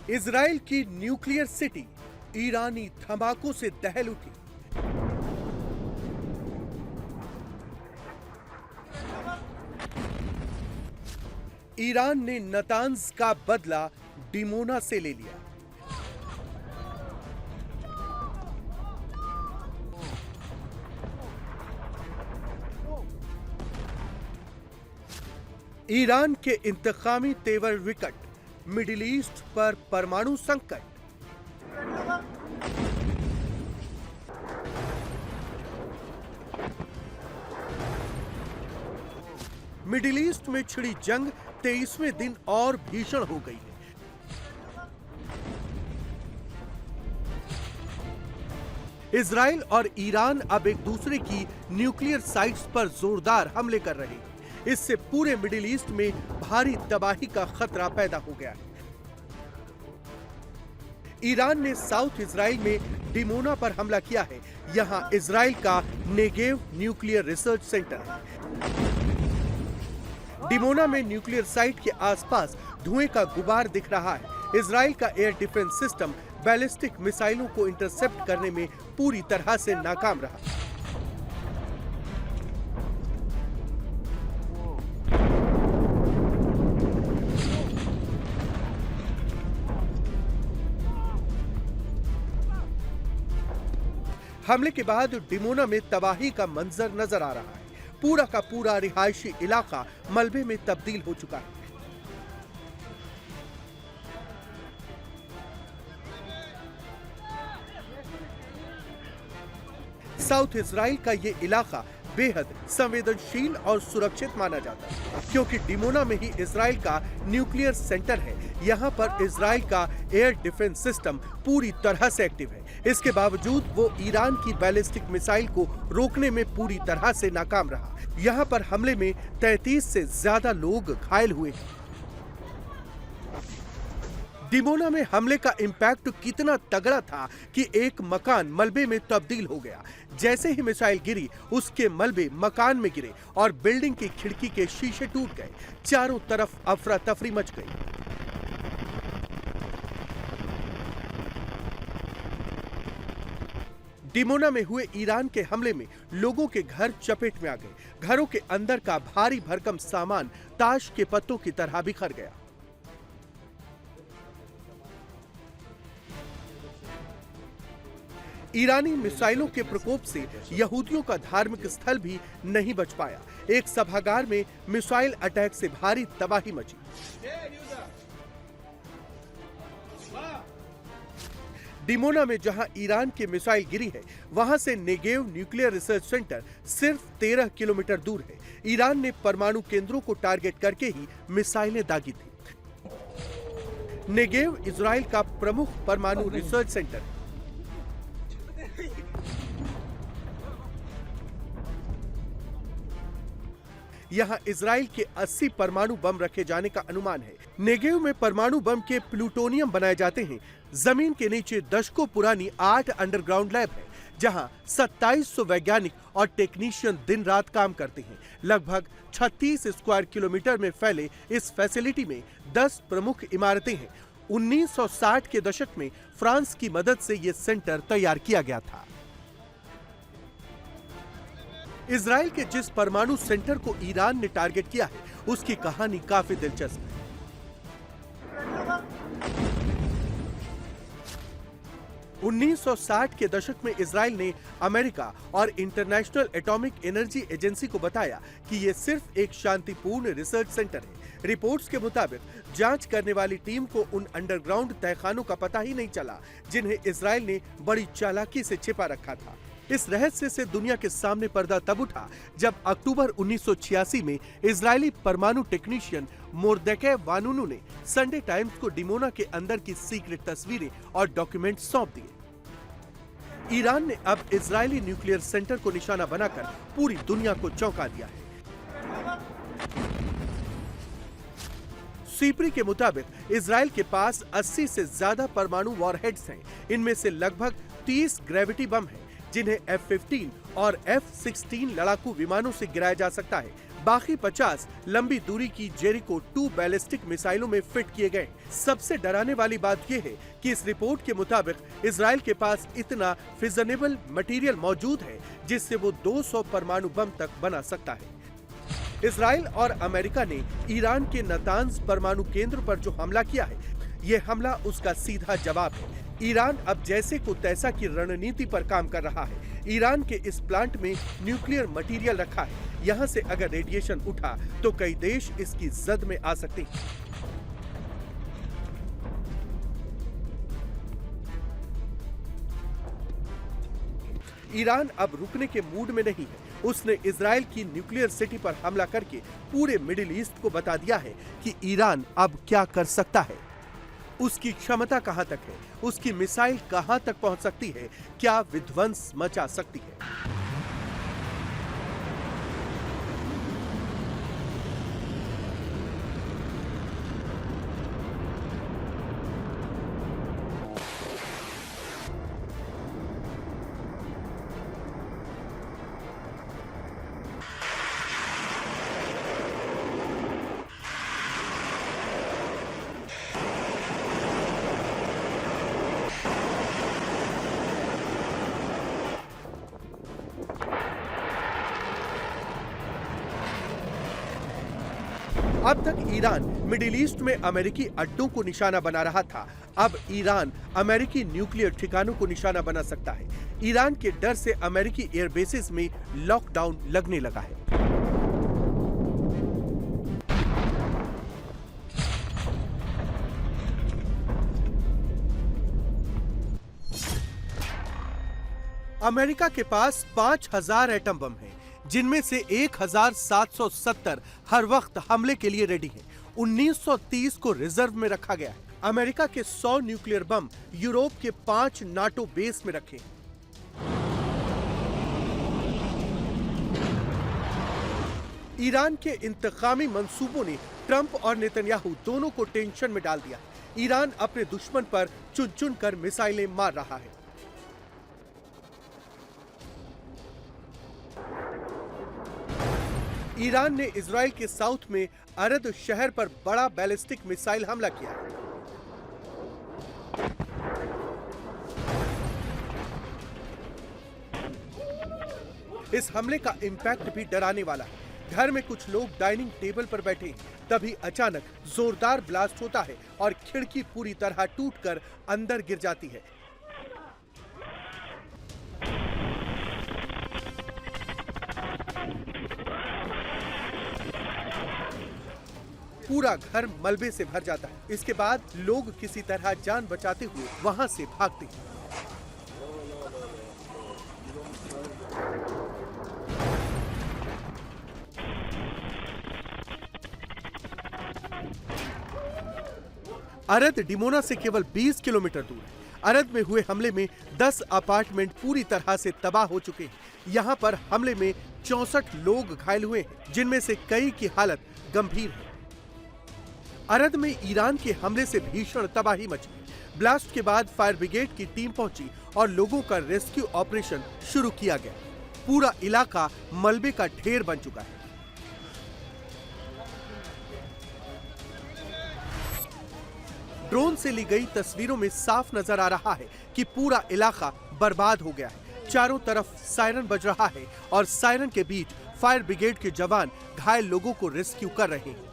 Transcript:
Israel की nuclear city ईरानी धमाकों से दहल उठी। ईरान ने नतांज का बदला डिमोना से ले लिया। ईरान के इंतकामी तेवर विकट, मिडिल ईस्ट पर परमाणु संकट। मिडिल ईस्ट में छिड़ी जंग 23वें दिन और भीषण हो गई है। इजराइल और ईरान अब एक दूसरे की न्यूक्लियर साइट्स पर जोरदार हमले कर रहे हैं। इससे पूरे मिडिल ईस्ट में भारी तबाही का खतरा पैदा हो गया है। ईरान ने साउथ इजराइल में डिमोना पर हमला किया है। यहां इजराइल का नेगेव न्यूक्लियर रिसर्च सेंटर है। डिमोना में न्यूक्लियर साइट के आसपास धुएं का गुबार दिख रहा है। इजराइल का एयर डिफेंस सिस्टम बैलिस्टिक मिसाइलों को इंटरसेप्ट करने में पूरी तरह से नाकाम रहा। हमले के बाद डिमोना में तबाही का मंजर नजर आ रहा है। पूरा का पूरा रिहायशी इलाका मलबे में तब्दील हो चुका है। साउथ इजराइल का यह इलाका बेहद संवेदनशील और सुरक्षित माना जाता है, क्योंकि डिमोना में ही इजराइल का न्यूक्लियर सेंटर है। यहाँ पर इजराइल का एयर डिफेंस सिस्टम पूरी तरह से एक्टिव है। इसके बावजूद वो ईरान की बैलिस्टिक मिसाइल को रोकने में पूरी तरह से नाकाम रहा। यहाँ पर हमले में 33 से ज्यादा लोग घायल हुए हैं। डिमोना में हमले का इंपैक्ट कितना तगड़ा था कि एक मकान मलबे में तब्दील हो गया। जैसे ही मिसाइल गिरी, उसके मलबे मकान में गिरे और बिल्डिंग की खिड़की के शीशे टूट गए। चारों तरफ अफरा तफरी मच गई। डिमोना में हुए ईरान के हमले में लोगों के घर चपेट में आ गए। घरों के अंदर का भारी भरकम सामान ताश के पत्तों की तरह बिखर गया। ईरानी मिसाइलों के प्रकोप से यहूदियों का धार्मिक स्थल भी नहीं बच पाया। एक सभागार में मिसाइल अटैक से भारी तबाही मची। डिमोना में जहां ईरान की मिसाइल गिरी है, वहां से नेगेव न्यूक्लियर रिसर्च सेंटर सिर्फ 13 किलोमीटर दूर है। ईरान ने परमाणु केंद्रों को टारगेट करके ही मिसाइलें दागी थी। नेगेव इजराइल का प्रमुख परमाणु रिसर्च सेंटर है। यहां इजराइल के 80 परमाणु बम रखे जाने का अनुमान है। नेगेव में परमाणु बम के प्लूटोनियम बनाए जाते हैं। जमीन के नीचे दशकों पुरानी 8 अंडरग्राउंड लैब है, जहां 2700 वैज्ञानिक और टेक्नीशियन दिन रात काम करते हैं। लगभग 36 स्क्वायर किलोमीटर में फैले इस फैसिलिटी में 10 प्रमुख इमारतें हैं। 1960 के दशक में फ्रांस की मदद से यह सेंटर तैयार किया गया था। इजराइल के जिस परमाणु सेंटर को ईरान ने टारगेट किया है, उसकी कहानी काफी दिलचस्प है। उन्नीस के दशक में इजराइल ने अमेरिका और इंटरनेशनल एटॉमिक एनर्जी एजेंसी को बताया कि यह सिर्फ एक शांतिपूर्ण रिसर्च सेंटर है। रिपोर्ट्स के मुताबिक जांच करने वाली टीम को उन अंडरग्राउंड तहखानों का पता ही नहीं चला, जिन्हें इजराइल ने बड़ी चालाकी से छिपा रखा था। इस रहस्य से दुनिया के सामने पर्दा तब उठा जब अक्टूबर 1986 में इजरायली परमाणु टेक्नीशियन मोर्देके वानुनु ने संडे टाइम्स को डिमोना के अंदर की सीक्रेट तस्वीरें और डॉक्यूमेंट सौंप दिए। ईरान ने अब इजरायली न्यूक्लियर सेंटर को निशाना बनाकर पूरी दुनिया को चौंका दिया है। सीप्री के मुताबिक इजराइल के पास 80 से ज्यादा परमाणु वॉरहेड्स हैं। इनमें से लगभग 30 ग्रेविटी बम हैं, जिन्हें F-15 और F-16 लड़ाकू विमानों से गिराया जा सकता है। बाकी 50 लंबी दूरी की जेरिको 2 बैलिस्टिक मिसाइलों में फिट किए गए। सबसे डराने वाली बात यह है कि इस रिपोर्ट के मुताबिक इजराइल के पास इतना फिजनेबल मटेरियल मौजूद है जिससे वो 200 परमाणु बम तक बना सकता है। इजराइल और अमेरिका ने ईरान के नातांज परमाणु केंद्र पर जो हमला किया है, ये हमला उसका सीधा जवाब है। ईरान अब जैसे को तैसा की रणनीति पर काम कर रहा है। ईरान के इस प्लांट में न्यूक्लियर मटेरियल रखा है। यहाँ से अगर रेडिएशन उठा तो कई देश इसकी जद में आ सकते हैं। ईरान अब रुकने के मूड में नहीं है। उसने इजराइल की न्यूक्लियर सिटी पर हमला करके पूरे मिडिल ईस्ट को बता दिया है कि ईरान अब क्या कर सकता है, उसकी क्षमता कहां तक है, उसकी मिसाइल कहां तक पहुंच सकती है, क्या विध्वंस मचा सकती है। अब तक ईरान मिडिल ईस्ट में अमेरिकी अड्डों को निशाना बना रहा था। अब ईरान अमेरिकी न्यूक्लियर ठिकानों को निशाना बना सकता है। ईरान के डर से अमेरिकी एयरबेसेस में लॉकडाउन लगने लगा है। अमेरिका के पास 5000 एटम बम हैं, जिनमें से 1770 हर वक्त हमले के लिए रेडी हैं। 1930 को रिजर्व में रखा गया है। अमेरिका के 100 न्यूक्लियर बम यूरोप के 5 नाटो बेस में रखे हैं। ईरान के इंतकामी मंसूबों ने ट्रंप और नेतन्याहू दोनों को टेंशन में डाल दिया। ईरान अपने दुश्मन पर चुन चुन कर मिसाइलें मार रहा है। ईरान ने इजराइल के साउथ में अरद शहर पर बड़ा बैलिस्टिक मिसाइल हमला किया। इस हमले का इंपैक्ट भी डराने वाला है। घर में कुछ लोग डाइनिंग टेबल पर बैठे हैं, तभी अचानक जोरदार ब्लास्ट होता है और खिड़की पूरी तरह टूटकर अंदर गिर जाती है। पूरा घर मलबे से भर जाता है। इसके बाद लोग किसी तरह जान बचाते हुए वहां से भागते हैं। अरद डिमोना से केवल 20 किलोमीटर दूर है। अरद में हुए हमले में 10 अपार्टमेंट पूरी तरह से तबाह हो चुके हैं। यहाँ पर हमले में 64 लोग घायल हुए हैं, जिनमें से कई की हालत गंभीर है। अरद में ईरान के हमले से भीषण तबाही मची। ब्लास्ट के बाद फायर ब्रिगेड की टीम पहुंची और लोगों का रेस्क्यू ऑपरेशन शुरू किया गया। पूरा इलाका मलबे का ढेर बन चुका है। ड्रोन से ली गई तस्वीरों में साफ नजर आ रहा है कि पूरा इलाका बर्बाद हो गया है। चारों तरफ सायरन बज रहा है और सायरन के बीच फायर ब्रिगेड के जवान घायल लोगों को रेस्क्यू कर रहे हैं।